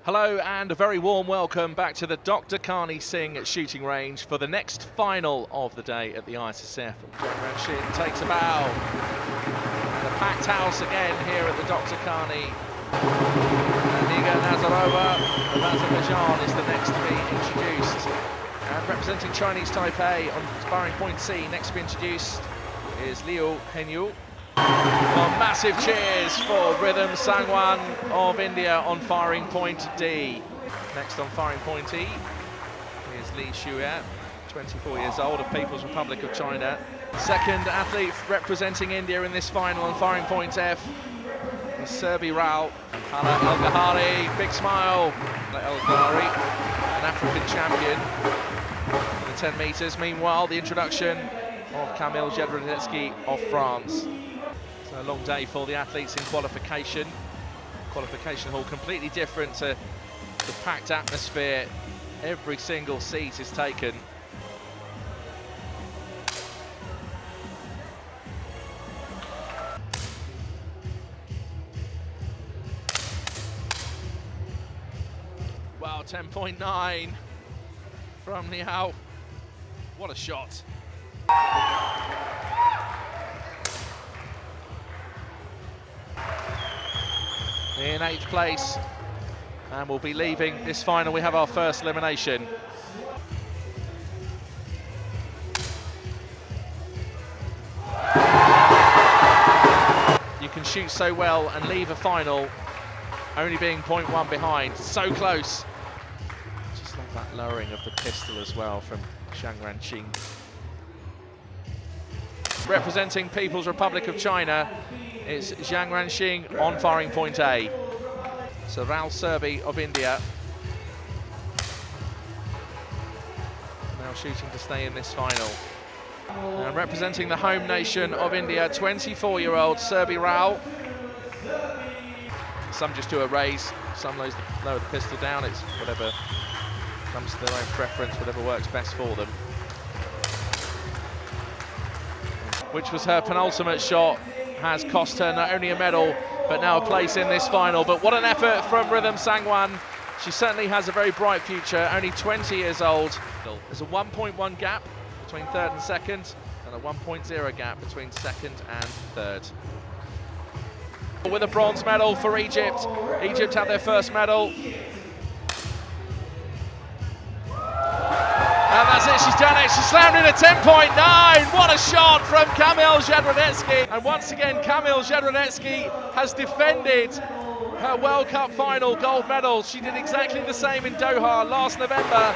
Hello and a very warm welcome back to the Dr. Karni Singh shooting range for the next final of the day at the ISSF. Zhang Ranxing takes a bow. And a packed house again here at the Dr. Karni. Nigar Nazarova of Azerbaijan is the next to be introduced. And representing Chinese Taipei on sparring point C, next to be introduced is Liu Henyu. Well, massive cheers for Rhythm Sangwan of India on firing point D. Next on firing point E is Li Shuya, 24 years old, of People's Republic of China. Second athlete representing India in this final on firing point F is Serbi Rao. Hala El-Ghari, big smile. El-Ghari, an African champion in the 10 metres. Meanwhile, the introduction of Kamil Jedrzejewski of France. So a long day for the athletes in qualification. Qualification hall completely different to the packed atmosphere. Every single seat is taken. Wow, 10.9 from Liao. What a shot. In 8th place, and we'll be leaving this final. We have our first elimination. You can shoot so well and leave a final only being 0.1 behind, so close. Just love that lowering of the pistol as well from Zhang Ranxing. Representing People's Republic of China, it's Zhang Ranxing on firing point A. So Raul Serbi of India now shooting to stay in this final. And representing the home nation of India, 24-year-old Serbi Rao. Some just do a raise, some lower the pistol down. It's whatever comes to their own preference, whatever works best for them. Which was her penultimate shot, has cost her not only a medal, but now a place in this final. But what an effort from Rhythm Sangwan. She certainly has a very bright future, only 20 years old. There's a 1.1 gap between third and second, and a 1.0 gap between second and third. With a bronze medal for Egypt. Egypt had their first medal. And that's it, she's done it. She slammed in a 10.9. What a shot from Kamil Jedrzejewski. And once again, Kamil Jedrzejewski has defended her World Cup final gold medal. She did exactly the same in Doha last November.